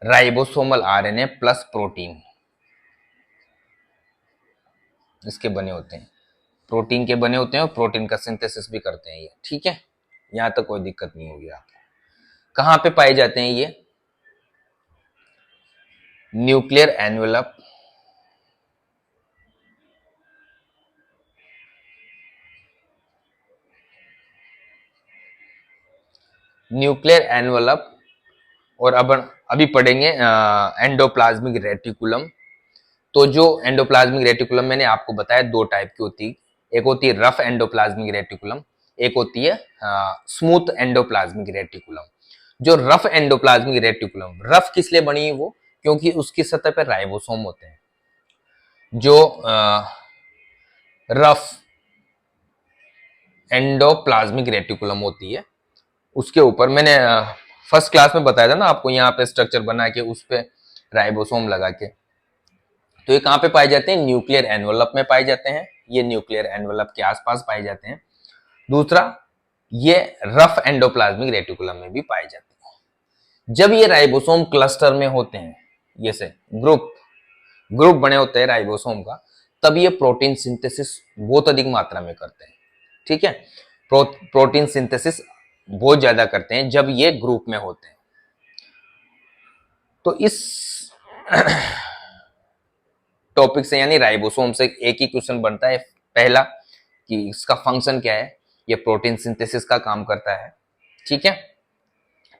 ribosomal RNA plus protein, इसके बने होते हैं, प्रोटीन के बने होते हैं और प्रोटीन का सिंथेसिस भी करते हैं ये, ठीक है। यहां तक कोई दिक्कत नहीं होगी आपको। कहां पे पाए जाते हैं ये? न्यूक्लियर एनवेलप, न्यूक्लियर एनवेलप और अब अभी पढ़ेंगे एंडोप्लाज्मिक रेटिकुलम। तो जो एंडोप्लाज्मिक रेटिकुलम मैंने आपको बताया दो टाइप की होती है, एक होती है रफ एंडोप्लाज्मिक रेटिकुलम, एक होती है स्मूथ एंडोप्लाज्मिक रेटिकुलम। जो रफ एंडोप्लाज्मिक रेटिकुलम, रफ किस लिए बनी है वो? क्योंकि उसकी सतह पर राइबोसोम होते हैं। जो रफ एंडोप्लाज्मिक रेटिकुलम होती है उसके ऊपर मैंने फर्स्ट क्लास में बताया था ना आपको, यहाँ पे स्ट्रक्चर बना के उस पे राइबोसोम लगा के। तो ये कहाँ पे पाए जाते हैं? न्यूक्लियर एनवलप में पाए जाते हैं, ये न्यूक्लियर एनवलप के आसपास पाए जाते हैं। दूसरा, ये रफ एंडोप्लाज्मिक रेटिकुलम में भी पाए जाते हैं। जब ये राइबोसोम क्लस्टर में होते हैं, जैसे ग्रुप ग्रुप बने होते हैं राइबोसोम का, तब ये प्रोटीन सिंथेसिस बहुत अधिक मात्रा में करते हैं, ठीक है। प्रोटीन सिंथेसिस बहुत ज्यादा करते हैं जब ये ग्रुप में होते हैं। तो इस टॉपिक से यानी राइबोसोम से एक ही क्वेश्चन बनता है, पहला कि इसका फंक्शन क्या है, ये प्रोटीन सिंथेसिस का काम करता है, ठीक है।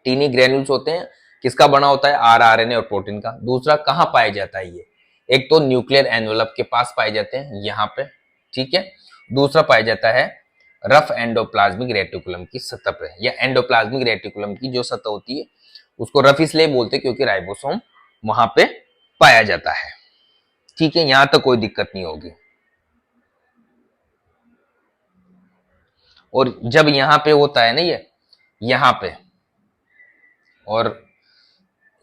टीनी ग्रेन्यूल्स होते हैं, किसका बना होता है? आरएनए और प्रोटीन का। दूसरा, कहां पाया जाता है ये? एक तो न्यूक्लियर एनवलप के पास पाए जाते हैं यहाँ पे, ठीक है। दूसरा पाया जाता है रफ एंडोप्लाज्मिक रेटिकुलम की सतह पे, या एंडोप्लाज्मिक रेटिकुलम की जो सतह होती है उसको रफ इसलिए बोलते हैं क्योंकि राइबोसोम वहां पे पाया जाता है, ठीक है। यहां तक कोई दिक्कत नहीं होगी। और जब यहां पे होता है ना ये, यहां पे, और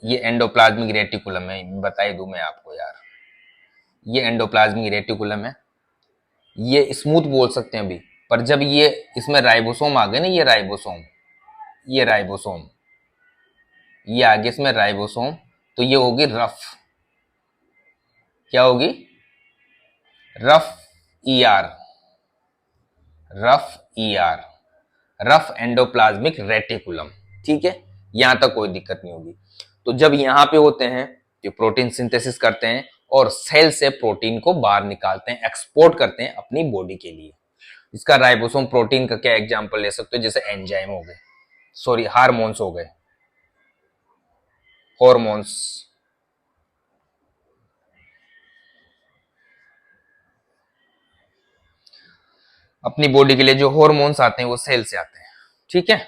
ये एंडोप्लाज्मिक रेटिकुलम है, बता ही दूं मैं आपको यार, ये एंडोप्लाज्मिक रेटिकुलम है, ये स्मूथ बोल सकते हैं अभी, पर जब ये इसमें राइबोसोम आ गए ना, ये राइबोसोम, ये राइबोसोम, ये आगे इसमें राइबोसोम, तो ये होगी रफ, क्या होगी? Rough ER, rough ER, rough endoplasmic reticulum, ठीक है। यहां तक कोई दिक्कत नहीं होगी। तो जब यहां पे होते हैं ये प्रोटीन सिंथेसिस करते हैं और सेल से प्रोटीन को बाहर निकालते हैं, एक्सपोर्ट करते हैं अपनी बॉडी के लिए। इसका राइबोसोम प्रोटीन का क्या एग्जांपल ले सकते हो? जैसे एंजाइम हो गए, सॉरी हार्मोन्स हो गए, हॉर्मोन्स, अपनी बॉडी के लिए जो हॉर्मोन्स आते हैं वो सेल से आते हैं, ठीक है।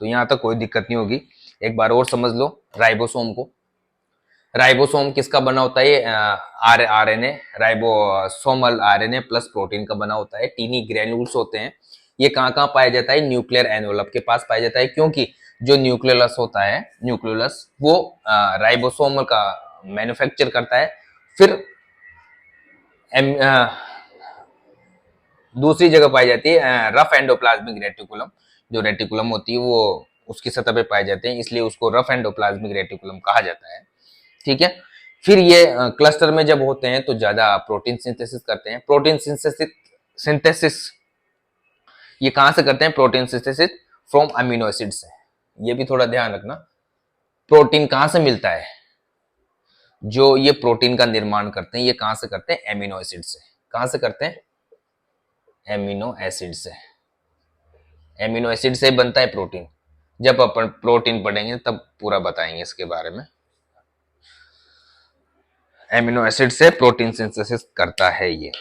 तो यहां तक कोई दिक्कत नहीं होगी। एक बार और समझ लो राइबोसोम को। राइबोसोम किसका बना होता है? RNA, ribosomal RNA plus protein का बना होता है। टीनी ग्रेन्यूल्स होते हैं। ये कहाँ कहाँ पाया जाता है? न्यूक्लियर एनवलप के पास पाया जाता है, क्योंकि जो न्यूक्लियोलस होता है, न्यूक्लियोलस वो राइबोसोम का मैन्युफैक्चर करता है। फिर दूसरी जगह पाई जाती है रफ एंडोप्लाज्मिक रेटिकुलम, जो रेटिकुलम होती है वो उसकी सतह पे पाए जाते हैं, इसलिए उसको रफ एंडोप्लाज्मिक रेटिकुलम कहा जाता है, ठीक है। फिर ये क्लस्टर में जब होते हैं तो ज्यादा प्रोटीन सिंथेसिस करते हैं। प्रोटीन सिंथेसिस ये कहां से करते हैं? Protein synthesis from amino acid से। ये भी थोड़ा ध्यान रखना, प्रोटीन कहां से मिलता है? जो ये प्रोटीन का निर्माण करते हैं, ये कहां से करते हैं? एमिनो एसिड से। कहां से करते हैं? एमिनो एसिड से। एमिनो एसिड से बनता है प्रोटीन। जब अपन प्रोटीन पढ़ेंगे तब पूरा बताएंगे इसके बारे में। एमिनो एसिड से प्रोटीन सिंथेसिस करता है ये।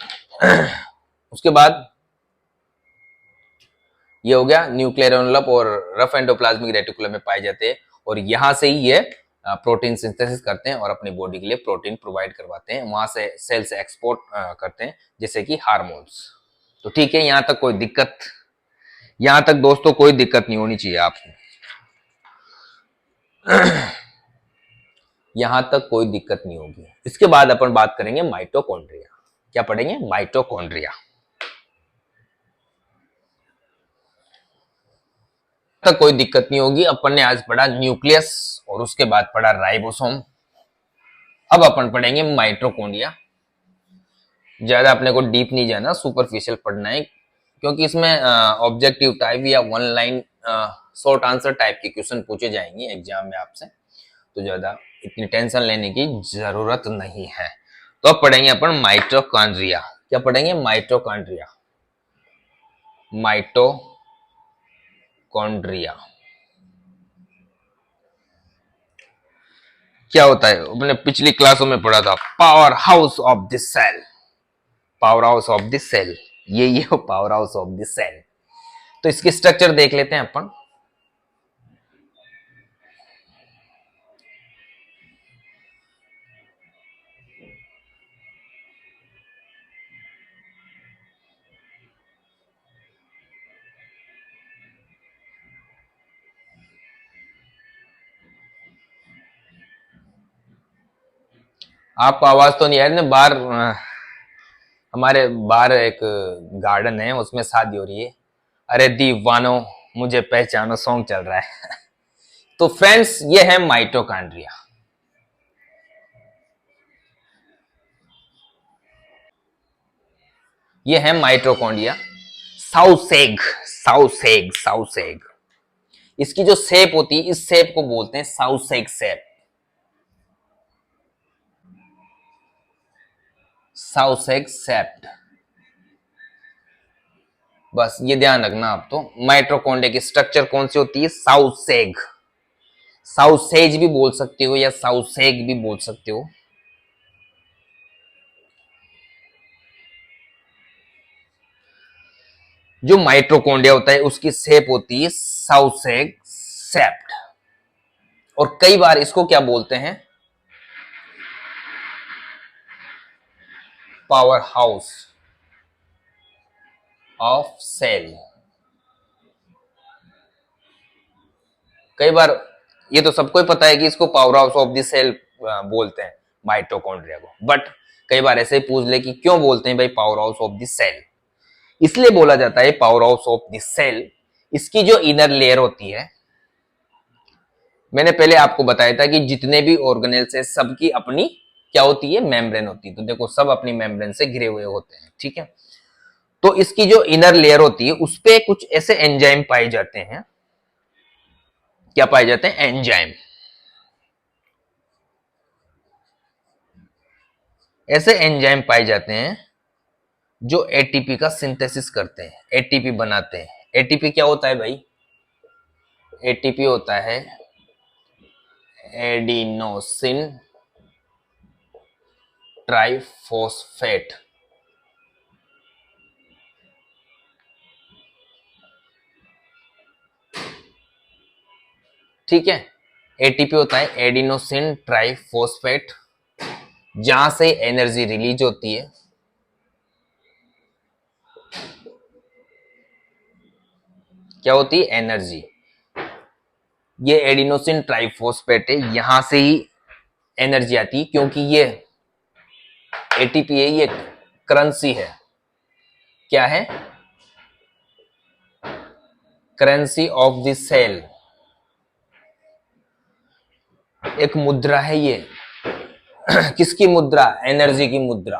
उसके बाद ये हो गया न्यूक्लियर एनवेलप और रफ एंडोप्लाज्मिक रेटिकुलम में पाए जाते हैं, और यहां से ही ये प्रोटीन सिंथेसिस करते हैं और अपनी बॉडी के लिए प्रोटीन प्रोवाइड करवाते हैं। वहां से सेल से एक्सपोर्ट करते हैं, जैसे कि हार्मोन्स। तो ठीक है, यहां तक कोई दिक्कत? यहां तक दोस्तों कोई दिक्कत नहीं होनी चाहिए आपको। यहां तक कोई दिक्कत नहीं होगी। इसके बाद अपन बात करेंगे माइटोकॉन्ड्रिया। क्या पढ़ेंगे? माइटोकॉन्ड्रिया। तक कोई दिक्कत नहीं होगी। अपन ने आज पढ़ा न्यूक्लियस और उसके बाद पढ़ा राइबोसोम। अब अपन पढ़ेंगे माइटोकॉन्ड्रिया। ज्यादा अपने को डीप नहीं जाना, सुपरफिशियल पढ़ना है, क्योंकि इसमें ऑब्जेक्टिव टाइप या one line short answer type के क्वेश्चन पूछे जाएंगे एग्जाम में आपसे, तो ज्यादा इतनी टेंशन लेने की जरूरत नहीं है। तो अब पढ़ेंगे अपन माइटोकॉन्ड्रिया। क्या पढ़ेंगे? माइटोकॉन्ड्रिया। माइटोकॉन्ड्रिया क्या होता है? अपने पिछली क्लासों में पढ़ा था, power house of the cell. Power house of the cell, ये हो power house of the cell. तो इसकी स्ट्रक्चर देख लेते हैं अपन। आपको आवाज तो नहीं आ रही ना? बाहर हमारे बाहर एक गार्डन है, उसमें शादी हो रही है। अरे दीवानो मुझे पहचानो सॉन्ग चल रहा है। तो फ्रेंड्स, ये है माइटोकॉन्ड्रिया। ये है माइटोकॉन्ड्रिया। साउसेग, साउसेग, साउसेग। इसकी जो शेप होती है, इस शेप को बोलते हैं साउसेग शेप। साउसेग शेप, बस ये ध्यान रखना आप। तो माइटोकॉन्ड्रिया की स्ट्रक्चर कौन सी होती है? साउसेग। साउसेज भी बोल सकते हो या साउसेग भी बोल सकते हो। जो माइटोकॉन्ड्रिया होता है उसकी शेप होती है साउसेग शेप्ड। और कई बार इसको क्या बोलते हैं? Power house of cell. कई बार ये तो सबको ही पता है कि इसको power house of the cell बोलते हैं माइटोकॉन्ड्रिया को, बट कई बार ऐसे ही पूछ ले कि क्यों बोलते हैं भाई power house of the cell. इसलिए बोला जाता है power house of the cell, इसकी जो इनर लेयर होती है, मैंने पहले आपको बताया था कि जितने भी ऑर्गेनेल्स है सबकी अपनी क्या होती है? मेम्ब्रेन होती है। तो देखो, सब अपनी मेम्ब्रेन से घिरे हुए होते हैं, ठीक है। तो इसकी जो इनर लेयर होती है उस पे कुछ ऐसे एंजाइम पाए जाते हैं। क्या पाए जाते हैं? एंजाइम। ऐसे एंजाइम पाए जाते हैं जो एटीपी का सिंथेसिस करते हैं, एटीपी बनाते हैं। एटीपी क्या होता है भाई? एटीपी होता है एडिनोसिन ट्राइफॉस्फेट। ठीक है, एटीपी होता है एडिनोसिन ट्राइफॉस्फेट, जहां से एनर्जी रिलीज होती है। क्या होती है? एनर्जी। ये एडिनोसिन ट्राइफॉस्फेट है, यहां से ही एनर्जी आती है, क्योंकि ये एटीपी है, ये करेंसी है। क्या है? करेंसी ऑफ द सेल, एक मुद्रा है ये। किसकी मुद्रा? एनर्जी की मुद्रा,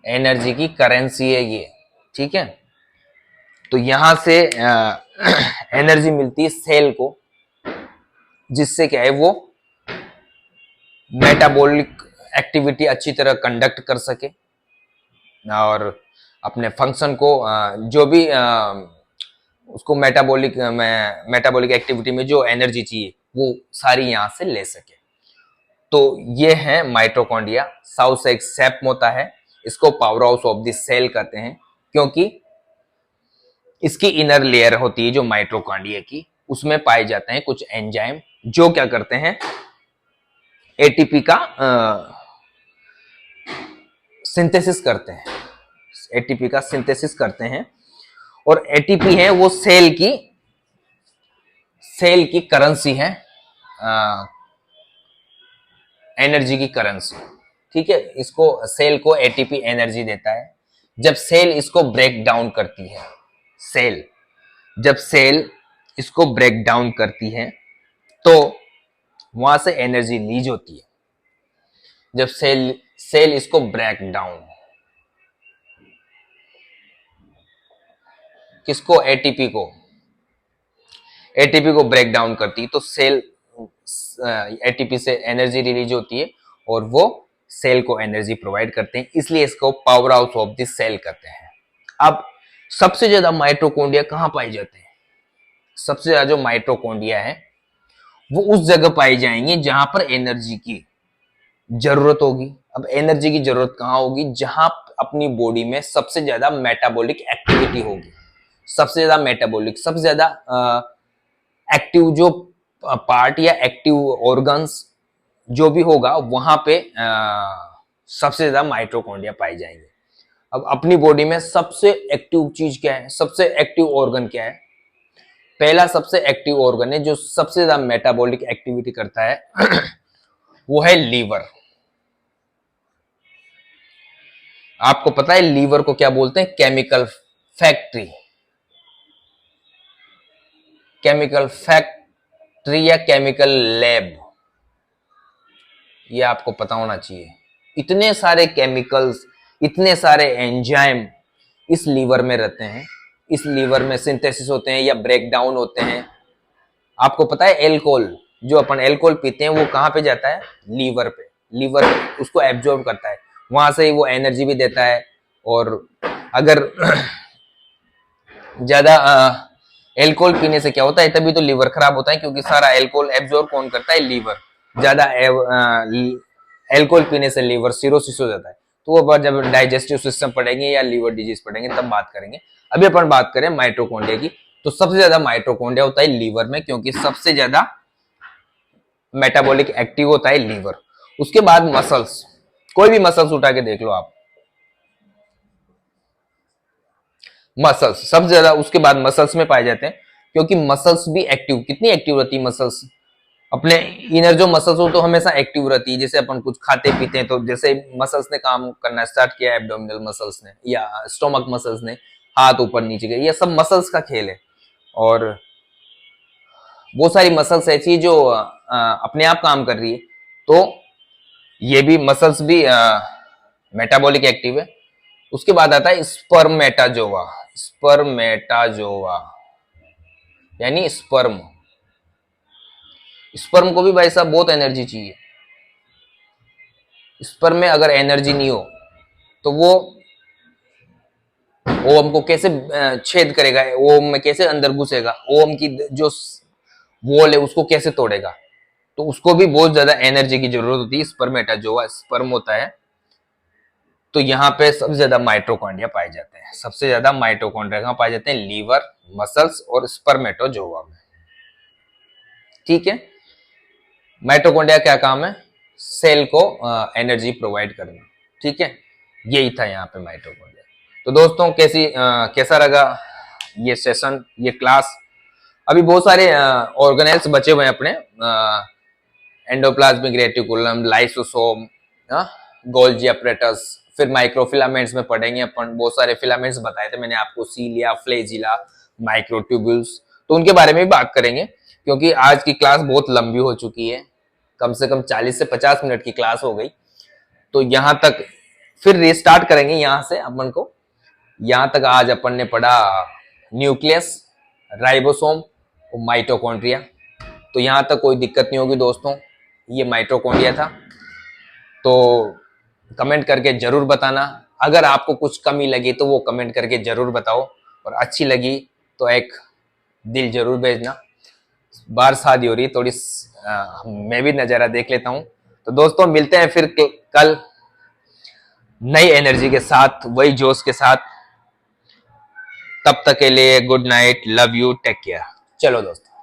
एनर्जी की करेंसी है ये, ठीक है। तो यहां से एनर्जी मिलती है सेल को, जिससे क्या है वो मेटाबॉलिक एक्टिविटी अच्छी तरह कंडक्ट कर सके और अपने फंक्शन को जो भी उसको मेटाबॉलिक एक्टिविटी में जो एनर्जी चाहिए वो सारी यहां से ले सके। तो ये है माइटोकॉन्ड्रिया। साउथ से एक सेप्म होता है, इसको power house of the cell कहते हैं, क्योंकि इसकी इनर लेयर होती है जो माइटोकॉन्ड्रिया की, उसमें पाए जाते हैं कुछ एंजाइम जो क्या करते हैं, एटीपी का सिंथेसिस करते हैं, एटीपी का सिंथेसिस करते हैं। और एटीपी है वो सेल की करेंसी है, एनर्जी की करेंसी। ठीक है, इसको सेल को एटीपी एनर्जी देता है। जब सेल इसको ब्रेक डाउन करती है, जब सेल इसको ब्रेक डाउन करती है तो वहां से एनर्जी लीज होती है। जब सेल इसको ब्रेक डाउन, किसको, एटीपी को ब्रेक डाउन करती है तो सेल एटीपी से एनर्जी रिलीज होती है और वो सेल को एनर्जी प्रोवाइड करते हैं, इसलिए इसको power house of the cell कहते हैं। अब सबसे ज्यादा माइटोकॉन्ड्रिया कहां पाए जाते हैं? सबसे ज्यादा जो माइटोकॉन्ड्रिया है वो उस जगह पाई जाएंगे जहां पर एनर्जी की जरूरत होगी। अब एनर्जी की जरूरत कहां होगी? जहां अपनी बॉडी में सबसे ज्यादा मेटाबॉलिक एक्टिविटी होगी, सबसे ज्यादा एक्टिव जो पार्ट या एक्टिव ऑर्गन्स जो भी होगा वहां पे सबसे ज्यादा माइटोकॉन्ड्रिया पाई जाएंगे। अब अपनी बॉडी में सबसे एक्टिव चीज क्या है, सबसे एक्टिव ऑर्गन क्या है? पहला सबसे एक्टिव ऑर्गन है जो सबसे ज्यादा मेटाबॉलिक एक्टिविटी करता है वो है लीवर। आपको पता है लीवर को क्या बोलते हैं? केमिकल फैक्ट्री या केमिकल लैब, ये आपको पता होना चाहिए। इतने सारे केमिकल्स, इतने सारे एंजाइम इस लीवर में रहते हैं, इस लीवर में सिंथेसिस होते हैं या ब्रेक डाउन होते हैं। आपको पता है एल्कोहल, जो अपन एल्कोहल पीते हैं वो कहां पे जाता है? लीवर पे। लीवर उसको एब्जॉर्ब करता है, वहां से ही वो एनर्जी भी देता है। और अगर ज्यादा एल्कोहल पीने से क्या होता है, तभी तो लीवर खराब होता है, क्योंकि सारा एल्कोहल एब्जॉर्ब कौन करता है? लीवर। ज्यादा एल्कोहल पीने से लीवर सिरोसिस हो जाता है। तो वो जब डाइजेस्टिव सिस्टम पढ़ेंगे या लीवर डिजीज पढ़ेंगे तब बात करेंगे। अभी अपन बात करें माइटोकॉन्ड्रिया की, तो सबसे ज्यादा माइटोकॉन्ड्रिया होता है लीवर में, क्योंकि सबसे ज्यादा मेटाबॉलिक एक्टिव होता है लीवर। उसके बाद मसल्स, कोई भी मसल्स उठा के देख लो आप, मसल्स सबसे ज्यादा उसके बाद मसल्स में पाए जाते हैं, क्योंकि मसल्स भी एक्टिव, कितनी एक्टिव रहती है मसल्स? अपने इनर जो मसल्स हो तो हमेशा एक्टिव रहती है। जैसे अपन कुछ खाते पीते हैं तो जैसे मसल्स ने काम करना स्टार्ट किया, एब्डोमिनल मसल्स ने या स्टोमक मसल्स ने हाथ ऊपर नीचे गए, ये सब मसल्स का खेल है। और वो सारी मसल्स ऐसी है जो अपने आप काम कर रही है, तो ये भी मसल्स भी मेटाबॉलिक एक्टिव है। उसके बाद आता है स्पर्मेटाजोवा। यानी स्पर्म को भी भाई साहब बहुत एनर्जी चाहिए। स्पर्म में अगर एनर्जी नहीं हो तो वो ओम को कैसे छेद करेगा, ओम में कैसे अंदर घुसेगा, ओम की जो वॉल है उसको कैसे तोड़ेगा? तो उसको भी बहुत ज्यादा एनर्जी की जरूरत होती है। स्पर्मेटाजोवा स्पर्म होता है, तो यहाँ पे सबसे ज्यादा माइटोकॉन्ड्रिया पाए जाते हैं। सबसे ज्यादा माइटोकॉन्ड्रिया कहाँ पाए जाते हैं? लीवर, मसल्स और स्पर्मेटोजोवा में। ठीक है, माइटोकॉन्ड्रिया क्या काम है? सेल को एनर्जी प्रोवाइड करना। ठीक है, यही था यहाँ पे माइटोकॉन्ड्रिया। तो दोस्तों कैसा लगा ये सेशन, ये क्लास? अभी बहुत सारे ऑर्गेनेल्स बचे हुए हैं अपने, endoplasmic reticulum, lysosome, Golgi apparatus, फिर माइक्रोफिलामेंट्स में पढ़ेंगे अपन। बहुत सारे फिलामेंट्स बताए थे मैंने आपको, सीलिया, फ्लेजिला, माइक्रोट्यूब्यूल्स, तो उनके बारे में भी बात करेंगे, क्योंकि आज की क्लास बहुत लंबी हो चुकी है, कम से कम 40 से 50 मिनट की क्लास हो गई। तो यहां तक फिर रिस्टार्ट करेंगे यहां से अपन को। यहां तक आज अपन ने पढ़ा न्यूक्लियस, राइबोसोम और माइटोकॉन्ड्रिया। तो यहां तक कोई दिक्कत नहीं होगी दोस्तों। ये माइटोकॉन्ड्रिया था। तो कमेंट करके जरूर बताना, अगर आपको कुछ कमी लगी तो वो कमेंट करके जरूर बताओ, और अच्छी लगी तो एक दिल जरूर भेजना। बाहर शादी हो रही थोड़ी, मैं भी नज़ारा देख लेता हूँ। तो दोस्तों मिलते हैं फिर कल नई एनर्जी के साथ, वही जोश के साथ। तब तक के लिए good night, love you, take care. चलो दोस्तों।